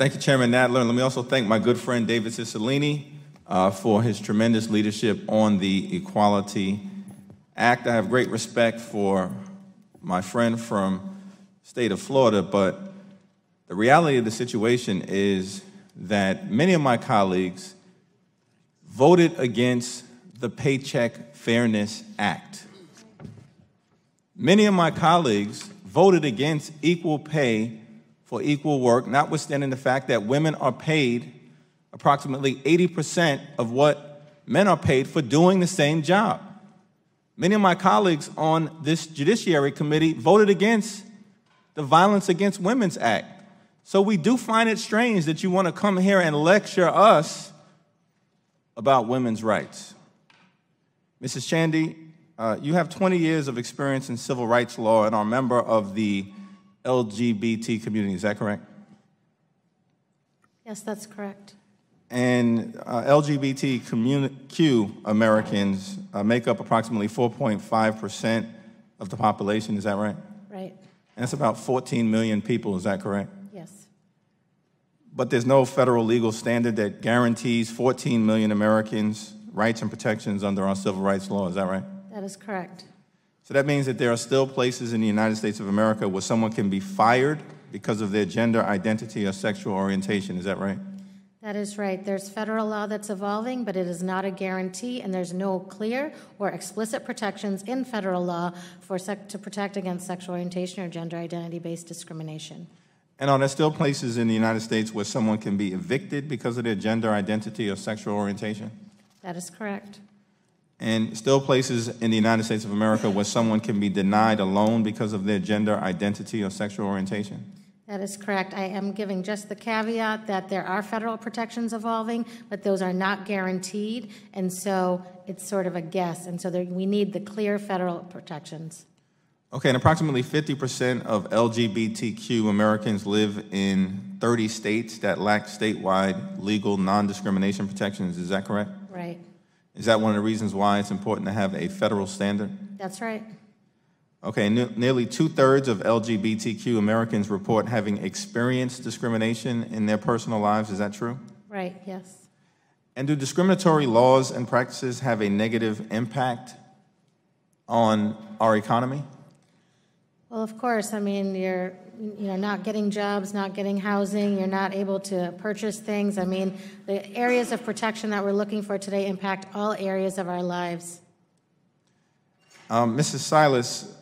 Thank you, Chairman Nadler. And let me also thank my good friend David Cicilline for his tremendous leadership on the Equality Act. I have great respect for my friend from the state of Florida, but the reality of the situation is that many of my colleagues voted against the Paycheck Fairness Act. Many of my colleagues voted against equal pay for equal work, notwithstanding the fact that women are paid approximately 80% of what men are paid for doing the same job. Many of my colleagues on this Judiciary Committee voted against the Violence Against Women's Act. So we do find it strange that you want to come here and lecture us about women's rights. Mrs. Chandy, you have 20 years of experience in civil rights law and are a member of the LGBT community, is that correct? Yes, that's correct. And LGBTQ Americans make up approximately 4.5% of the population, is that right? Right. And that's about 14 million people, is that correct? Yes. But there's no federal legal standard that guarantees 14 million Americans rights and protections under our civil rights law, is that right? That is correct. So that means that there are still places in the United States of America where someone can be fired because of their gender identity or sexual orientation, is that right? That is right. There's federal law that's evolving, but it is not a guarantee, and there's no clear or explicit protections in federal law to protect against sexual orientation or gender identity-based discrimination. And are there still places in the United States where someone can be evicted because of their gender identity or sexual orientation? That is correct. And still places in the United States of America where someone can be denied a loan because of their gender identity or sexual orientation? That is correct. I am giving just the caveat that there are federal protections evolving, but those are not guaranteed, and so it's sort of a guess, and so we need the clear federal protections. Okay, and approximately 50% of LGBTQ Americans live in 30 states that lack statewide legal non-discrimination protections. Is that correct? Right. Is that one of the reasons why it's important to have a federal standard? That's right. Okay, nearly 2/3 of LGBTQ Americans report having experienced discrimination in their personal lives. Is that true? Right, yes. And do discriminatory laws and practices have a negative impact on our economy? Well, of course. I mean, you're not getting jobs, not getting housing, you're not able to purchase things. I mean, the areas of protection that we're looking for today impact all areas of our lives. Mrs. Silas,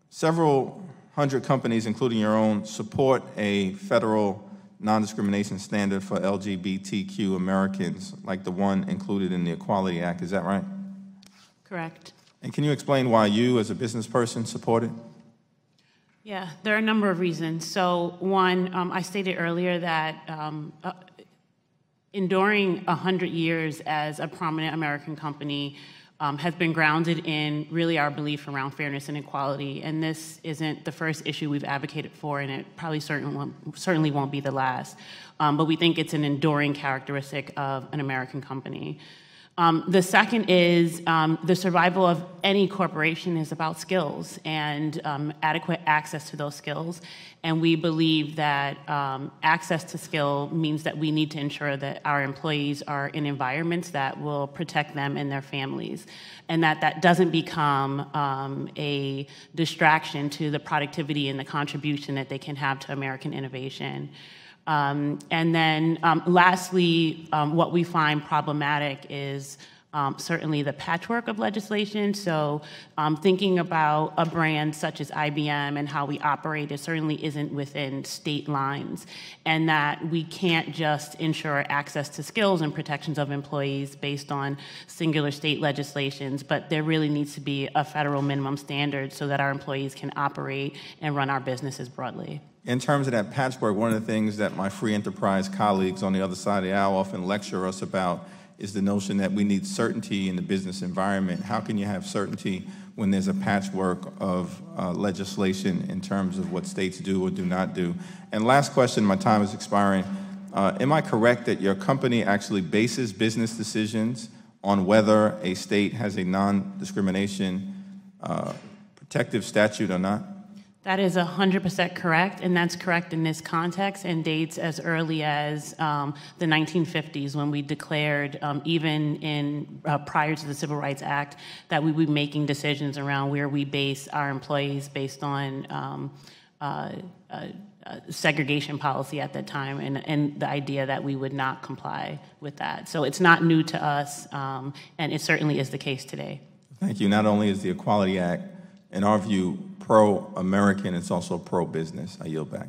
several hundred companies, including your own, support a federal non-discrimination standard for LGBTQ Americans, like the one included in the Equality Act. Is that right? Correct. And can you explain why you, as a business person, support it? Yeah, there are a number of reasons. So one, I stated earlier that enduring 100 years as a prominent American company has been grounded in really our belief around fairness and equality. And this isn't the first issue we've advocated for, and it probably certainly won't be the last. But we think it's an enduring characteristic of an American company. The second is the survival of any corporation is about skills and adequate access to those skills. And we believe that access to skill means that we need to ensure that our employees are in environments that will protect them and their families, and that doesn't become a distraction to the productivity and the contribution that they can have to American innovation. And then lastly, what we find problematic is certainly the patchwork of legislation. So thinking about a brand such as IBM and how we operate, it certainly isn't within state lines, and that we can't just ensure access to skills and protections of employees based on singular state legislations, but there really needs to be a federal minimum standard so that our employees can operate and run our businesses broadly. In terms of that patchwork, one of the things that my free enterprise colleagues on the other side of the aisle often lecture us about is the notion that we need certainty in the business environment. How can you have certainty when there's a patchwork of legislation in terms of what states do or do not do? And last question, my time is expiring. Am I correct that your company actually bases business decisions on whether a state has a non-discrimination protective statute or not? That is 100% correct, and that's correct in this context and dates as early as the 1950s, when we declared, even in prior to the Civil Rights Act, that we would be making decisions around where we base our employees based on segregation policy at that time, and the idea that we would not comply with that. So it's not new to us, and it certainly is the case today. Thank you. Not only is the Equality Act, in our view, pro-American, it's also pro-business. I yield back.